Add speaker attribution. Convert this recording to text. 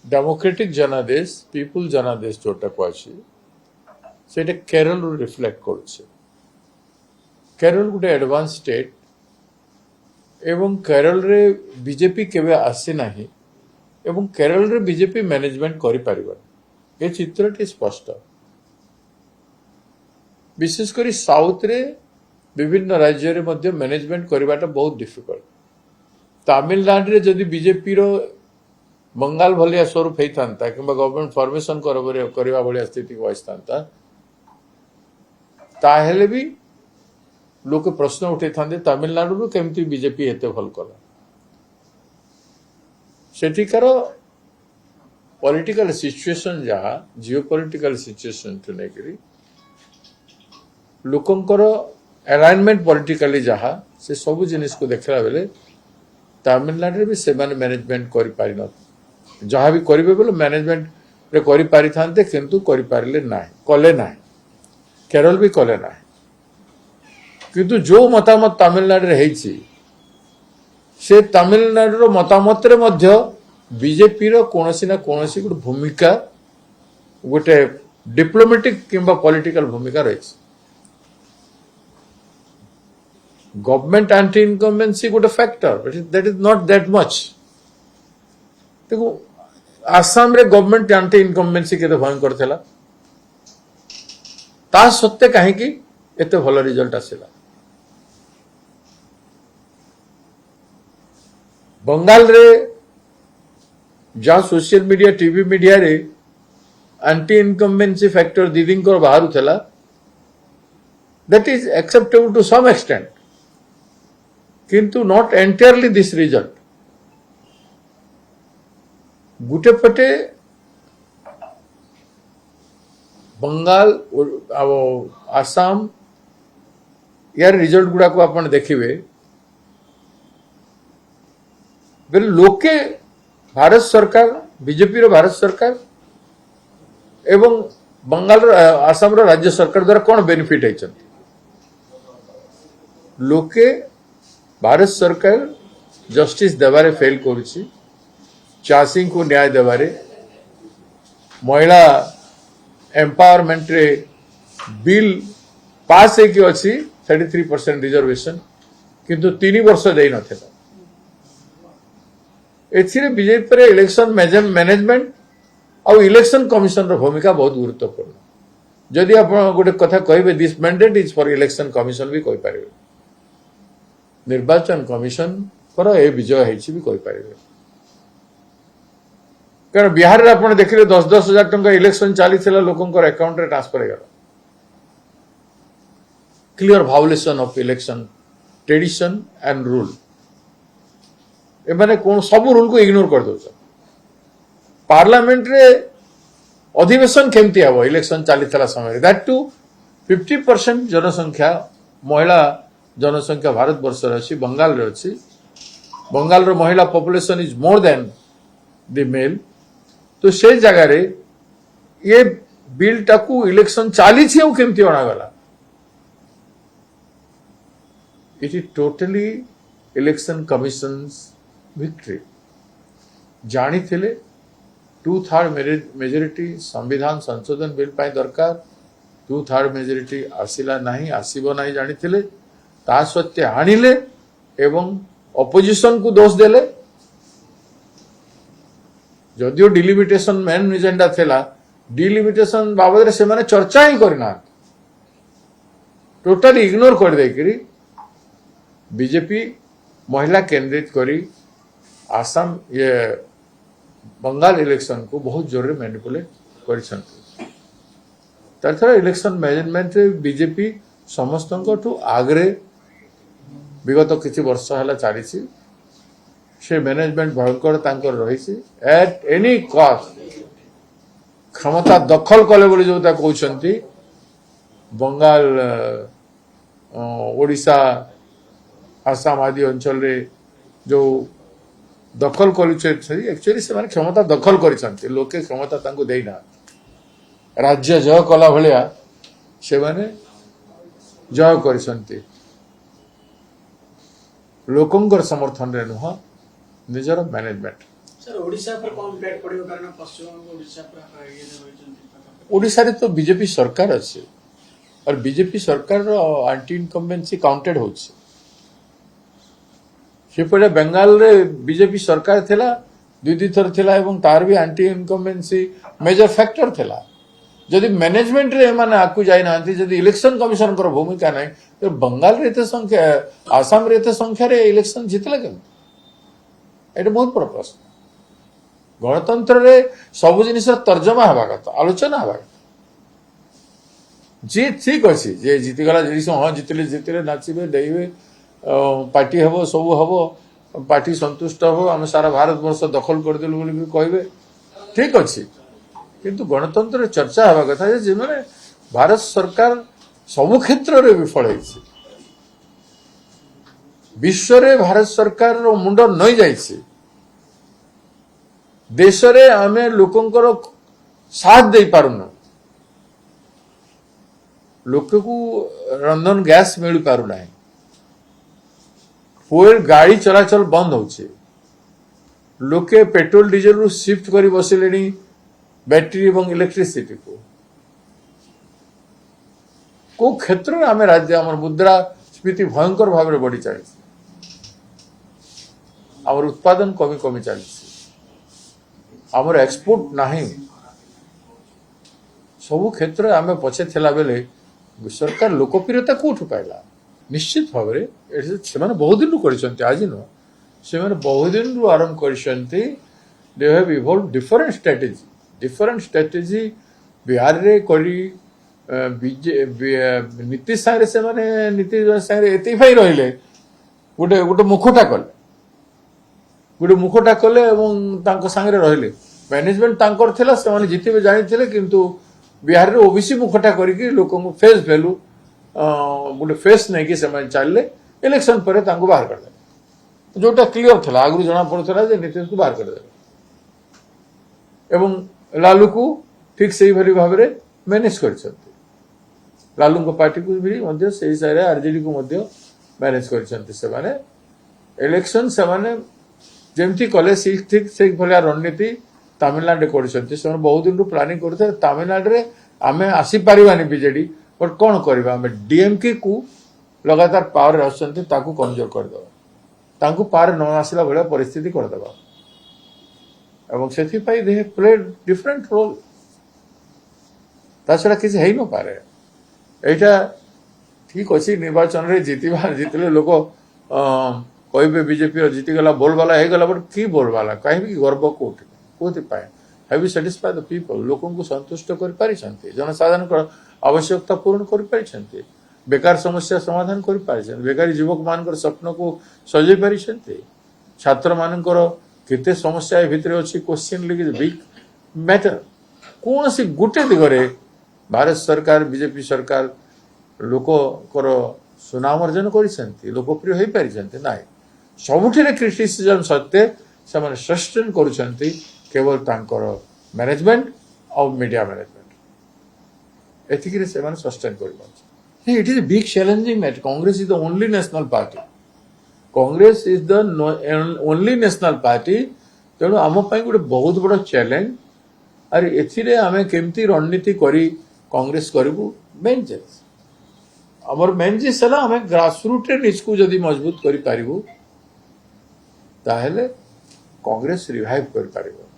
Speaker 1: Democratic जनादेश people जनादेश जोटा कहुछि सेटा केरल रिफ्लेक्ट करुछे। केरल गोटे एडवांस स्टेट एवं केरल रे बीजेपी केबे आसी नाही एवं केरल रे बीजेपी मैनेजमेंट करि परिबा ए चित्रटी स्पष्ट। विशेषकर साउथ रे विभिन्न राज्य रे मध्य मैनेजमेंट करवाटा बहुत डिफिकल्ट। तमिलनाडु रे जदि बीजेपी रो बंगाल भलिया स्वरूप होता कि गवर्नमेंट फॉर्मेशन करवा भाया स्थिति को आसता ताहेले भी लोग प्रश्न उठे था तमिलनाडु केमती बीजेपी एते भल कला सेठिकार पॉलिटिकल सिचुएशन जहाँ जियो पॉलिटिकल सिचुएशन टू लेकर लोकंकर अलाइनमेंट पॉलिटिकली जहाँ से सब जिनिस को देखला बेले तमिलनाडु भी से मैनेजमेंट कर पारि न जहाँ भी करेंगे बोले मैनेजमेंट रे करि पारि थांते किंतु करि पारिले नाही कले नाही केरल भी कले नाही किंतु जो मतामत तमिलनाडु रे हेछि से तमिलनाडु रो मतामत रे मध्य बीजेपी रो कोनोसी ना कोनोसी गुड भूमिका गोटे डिप्लोमेटिक किंबा पॉलिटिकल भूमिका रही। गवर्नमेंट एंटी इनकम्बेंसी गोटे factor but that is not that much. देखो आसाम रे गवर्नमेंट एंटी इनकम्बेंसी केते भयंकर थिला ता सत्ते काहे कि एते भल रिजल्ट आसिला। बंगाल रे जहाँ सोशल मीडिया टीवी मीडिया रे एंटी इनकम्बेंसी फैक्टर दीदी बाहर थिला that is acceptable to some extent किंतु नॉट एंटायरली दिस रिजल्ट। गुटे पटे बंगाल आसाम यार रिजल्ट गुड़ा को अपन देखिए बेले लोके भारत सरकार बीजेपी रो भारत सरकार एवं बंगाल आसाम रो राज्य सरकार द्वारा कौन बेनिफिट है लोके भारत सरकार जस्टिस देवारे फेल करुछि चाषी को न्याय देवारे महिला एम्पावरमेंट रे बिल पास है कि अच्छी 33% रिजर्वेशन किंतु 3 वर्ष दे नथिला। एथिरे बीजेपी रे इलेक्शन मैनेजमेंट और इलेक्शन कमिशन रो भूमिका बहुत गुरुत्वपूर्ण। जदि आप गोटे कथा कहे this mandate is for election commission भी कहि पारे निर्वाचन कमिशन पर ए विजय हेछि भी कहि पारे कारण बिहार रे आपण देखिले 10-10 हजार टंका इलेक्शन चली लोकंकर अकाउंट रे ट्रांसफर हो गला। Clear violation of election tradition and rule ए माने कोन सब रूल को इग्नोर कर दो। पार्लियामेंट रे अधिवेशन केमती हबो इलेक्शन चली समय दैट टू 50% जनसंख्या महिला जनसंख्या भारत वर्ष रे अछि बंगाल रे अछि। बंगाल रो महिला population is more than the male तो से जगह रे ये बिल टाकू इलेक्शन चली केमती अणागला। It is totally election commission victory जानी थिले 2/3 मेजोरिटी संविधान संशोधन बिल पाई दरकार 2/3 मेजोरिटी आसिला नहीं आसीबो नहीं जानी थिले ता सत्य आनिले एवं ऑपोजिशन को दोष देले। जदियो डिलिमिटेशन मेन एजेंडा थिला डिलिमिटेशन बाबद से माने चर्चा ही करना टोटली इग्नोर कर देकरी बीजेपी महिला केंद्रित करी आसाम ये बंगाल इलेक्शन को बहुत जोर मैनिपुलेट कर इलेक्शन मैनेजमेंट बीजेपी समस्त आगरे विगत किसी वर्ष है चली से मैनेजमेंट भयंकर तांकर रही एट एनी कॉस्ट क्षमता दखल कले बोली जो कहते बंगाल ओडिशा आसाम आदि अंचल रे जो दखल कर एक्चुअली से क्षमता दखल कर लोके क्षमता तांको देना राज्य जय कला भाया से माने जय कर लोकंकर समर्थन रे नुह निजर मैनेजमेंट
Speaker 2: सर ओडिशा पर कौन इम्पैक्ट पड़ेगा कारण पश्चिमबंग ओडिशा पर ये होइछन
Speaker 1: ओडिशा रे तो बीजेपी सरकार अच्छे और बीजेपी सरकार आंटी इनकम्बेन्सी काउंटेड होछि सेपटे बेंगाल रे बीजेपी सरकार थिला दुई थर थिला एवं तार भी आंटी इनकम्बेन्सी मेजर फैक्टर थिला जदि मैनेजमेंट रे माने आकु जाई नांती जदि इलेक्शन कमिशन कर भूमिका नहीं तो बंगाल रे एते संख्या आसाम रे एते संख्या रे इलेक्शन जितले केन एटा बहुत बड़ प्रश्न गणतंत्र रे सब जिनिस तर्जमा हवा कथा आलोचना हवा जी ठीक अच्छे जे जीतीगला जिनिस हाँ जितले नाचबे डेइबे पार्टी हम सब हम पार्टी संतुष्ट हम आम सारा भारत वर्ष दखल करदेलु बोली भी कहबे ठीक अच्छे किंतु गणतंत्र चर्चा हवा कथा जे माने भारत सरकार सबु क्षेत्र रे विफल है विश्व रे भारत सरकार रो मुंड नई जाइछे देश रे आमे लोकंकर साथ दे पारुना लोक को रंधन गैस मिल पारुना फुएल गाड़ी चलाचल बंद होचे लोके पेट्रोल डीजल रु शिफ्ट करी बसिलेनी बैटरी एवं इलेक्ट्रिसिटी को क्षेत्र में आम राज्य आम मुद्रा स्फीति भयंकर भाव में बढ़ी चली आम उत्पादन कमी कमी चली आमर एक्सपोर्ट नहीं सबु क्षेत्र आम पछे थिला बेले सरकार लोकप्रियता कोठु पाइला निश्चित भाव में बहुत दिन कर आज नुह से बहुत दिन आरंभ कर they have evolve different strategy Bihar रे करी नीतीश सारे से माने नीतीश सारे एते भाई रहिले गोटे गोटे मुखटा कले एवं तांको संगे रहिले मैनेजमेंट तांकर थिला से माने जितिबे जानिथिले किंतु बिहार रे ओबीसी मुखटा करिकि लोकन को फेस वैल्यू गोटे फेस नहीं कि से चलले इलेक्शन पर तांको बाहर कर दे जोटा क्लियर थिला आगु जना पड़थला जे नीतीश को बाहर कर दे एवं लालू को ठीक से भली भाव में मैनेज कर लालू को पार्टी को भी मध्य सही सारे आरजेडी को मध्य मैनेज कर इलेक्शन से माने जेमती कले ठीक से भलिया रणनीति तमिलनाडु कर बहुत दिन प्लानिंग करते तमिलनाडु रे आमे आसी पारिबानी बीजेडी बट कौन करबा आमे डीएमके को लगातार पावर आछंती ताकू कमजोर कर दबा ताकू पार न आसला भलिया परिस्थिति कर दबा एवं सेथि पाई दे प्ले डिफरेंट रोल ताछड़ा किसी है न पारे एटा ठीक अच्छी निर्वाचन रे जितले लोक कहे बीजेपी जीतीगला बोलबाला हो गला बट कि बोलबाला कहीं गर्व कौटी पाए हैव सैटिस्फाई द पीपल लोकन को संतुष्ट कर पारि जनसाधारण आवश्यकता पूर्ण कर पारि बेकार समस्या समाधान कर पारि बेकारी युवक मान स्वप्न को सजै पारि छात्र मानकर केते समस्या भितर अच्छी क्वेश्चन लिखी बिग मैटर कौन सी गोटे दिगरे भारत सरकार बीजेपी सरकार लोकर सुनाम अर्जन कर लोकप्रिय हो पारि ना सबुठे क्रिटिसिजम सत्ते से सस्टेन कर केवल तांकर मैनेजमेंट और मीडिया मैनेजमेंट एतिक से सस्टेन कर it is big challenging matter Congress is the only national party Congress is the only national party तेणु आम गोटे बहुत बड़ चैलेंज अरे एथिरे आमे केमती रणनीति करी कांग्रेस करू मेन चेंज आमर मेन चीज है आम ग्रासरूट निज को जदि मजबूत करूँ ताहेले कांग्रेस रिवाइव कर पारिबो।